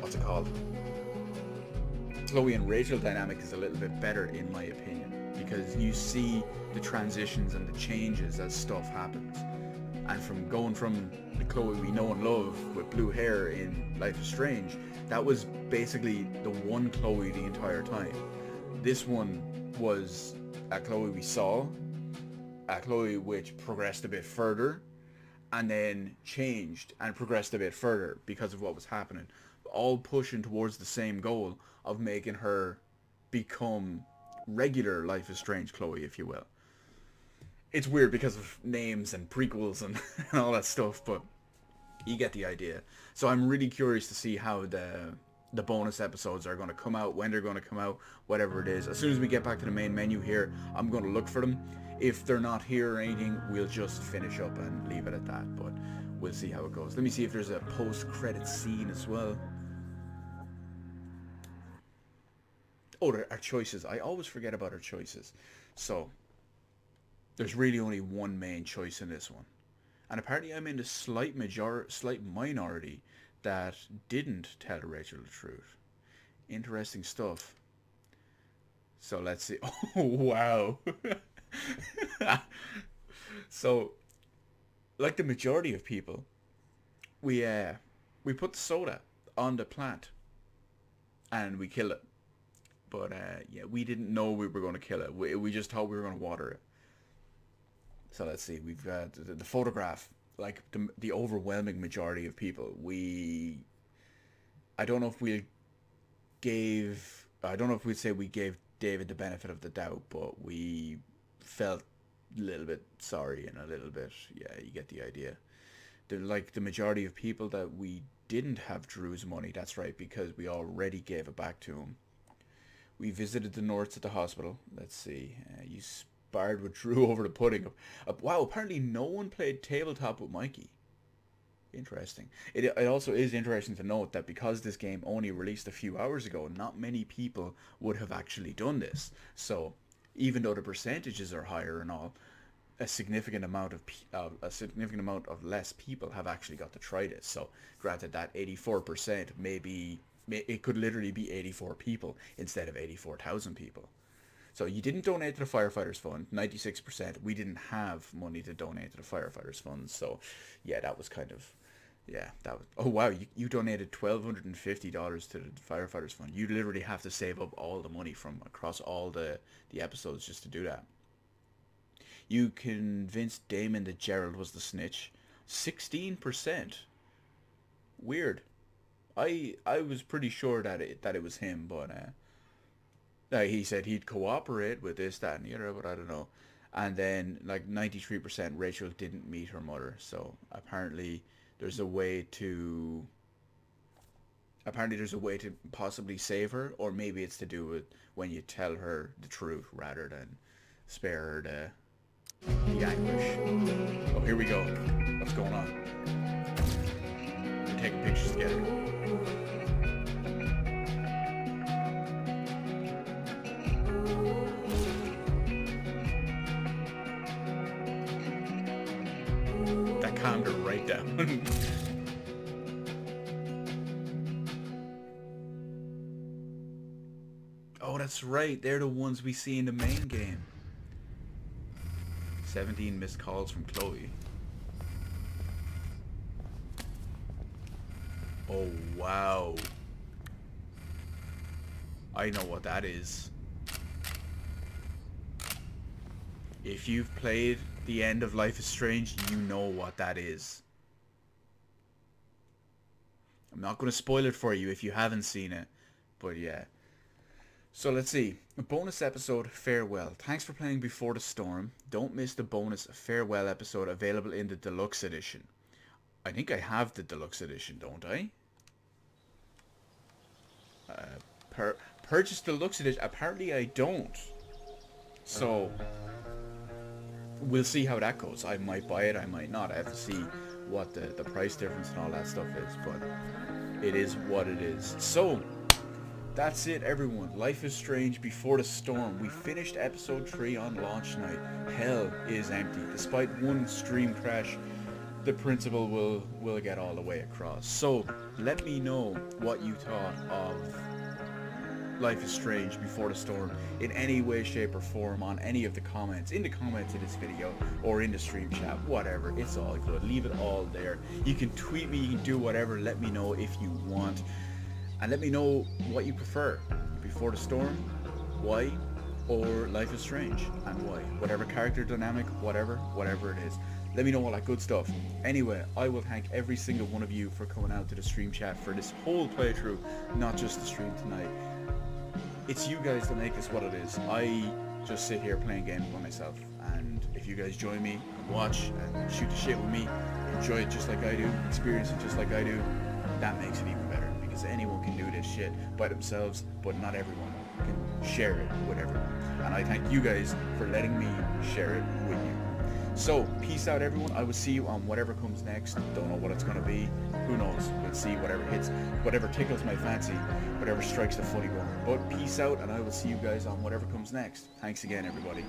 what's it called? Chloe and Rachel dynamic is a little bit better in my opinion, because you see the transitions and the changes as stuff happens. And from going from the Chloe we know and love with blue hair in Life is Strange, that was basically the one Chloe the entire time. This one was a Chloe we saw, a Chloe which progressed a bit further, and then changed and progressed a bit further because of what was happening, all pushing towards the same goal of making her become regular Life is Strange Chloe, if you will. It's weird because of names and prequels and, and all that stuff, but you get the idea. So I'm really curious to see how the bonus episodes are going to come out, when they're going to come out, whatever it is. As soon as we get back to the main menu here, I'm going to look for them. If they're not here or anything, we'll just finish up and leave it at that, but we'll see how it goes. Let me see if there's a post-credit scene as well. Oh, there are choices. I always forget about our choices. So, there's really only one main choice in this one. And apparently I'm in the slight minority that didn't tell Rachel the truth. Interesting stuff. So let's see. Oh, wow. So, like the majority of people, we put the soda on the plant and we kill it. But yeah, we didn't know we were going to kill it. We just thought we were going to water it. So let's see. We've got the photograph. Like the overwhelming majority of people, I don't know if we'd say we gave David the benefit of the doubt, but we felt a little bit sorry and a little bit, yeah, you get the idea. The majority of people that we didn't have Drew's money, that's right, because we already gave it back to him. We visited the Norths at the hospital. Let's see. You sparred with Drew over the pudding. Wow, apparently no one played tabletop with Mikey. Interesting. It also is interesting to note that because this game only released a few hours ago, not many people would have actually done this. So, even though the percentages are higher and all, a significant amount of less people have actually got to try this. So, granted that 84% maybe it could literally be 84 people instead of 84,000 people. So you didn't donate to the Firefighters Fund, 96%. We didn't have money to donate to the Firefighters Fund. So yeah, that was kind of, yeah, that was, oh wow, you donated $1,250 to the Firefighters Fund. You literally have to save up all the money from across all the episodes just to do that. You convinced Damon that Gerald was the snitch. 16%. Weird. I was pretty sure that it was him, but he said he'd cooperate with this, that, and the other, but I don't know. And then like 93% Rachel didn't meet her mother, so apparently there's a way to possibly save her, or maybe it's to do with when you tell her the truth rather than spare her the anguish. Oh, here we go. What's going on? We're taking pictures together. That calmed her right down. Oh, that's right. They're the ones we see in the main game. 17 missed calls from Chloe. Oh, wow. I know what that is. If you've played the end of Life is Strange, you know what that is. I'm not going to spoil it for you if you haven't seen it, but yeah. So let's see. A bonus episode, Farewell. Thanks for playing Before the Storm. Don't miss the bonus Farewell episode available in the Deluxe Edition. I think I have the Deluxe Edition, don't I? Purchase Deluxe Edition. Apparently I don't. So, we'll see how that goes. I might buy it, I might not. I have to see what the price difference and all that stuff is, but it is what it is. So, that's it, everyone. Life is Strange Before the Storm. We finished episode 3 on launch night. Hell is empty. Despite one stream crash, the principle will get all the way across. So, let me know what you thought of Life is Strange Before the Storm in any way, shape, or form on any of the comments, in the comments of this video, or in the stream chat, whatever. It's all good. Leave it all there. You can tweet me, you can do whatever. Let me know if you want. And let me know what you prefer. Before the Storm, why, or Life is Strange, and why. Whatever character dynamic, whatever it is. Let me know all that good stuff. Anyway, I will thank every single one of you for coming out to the stream chat for this whole playthrough, not just the stream tonight. It's you guys that make this what it is. I just sit here playing games by myself, and if you guys join me and watch and shoot the shit with me, enjoy it just like I do, experience it just like I do, that makes it even better, because anyone can do this this shit by themselves, but not everyone can share it with everyone. And I thank you guys for letting me share it with you. So, peace out everyone. I will see you on whatever comes next. Don't know what it's going to be. Who knows? We'll see whatever hits, whatever tickles my fancy, whatever strikes the funny bone. But peace out, and I will see you guys on whatever comes next. Thanks again, everybody.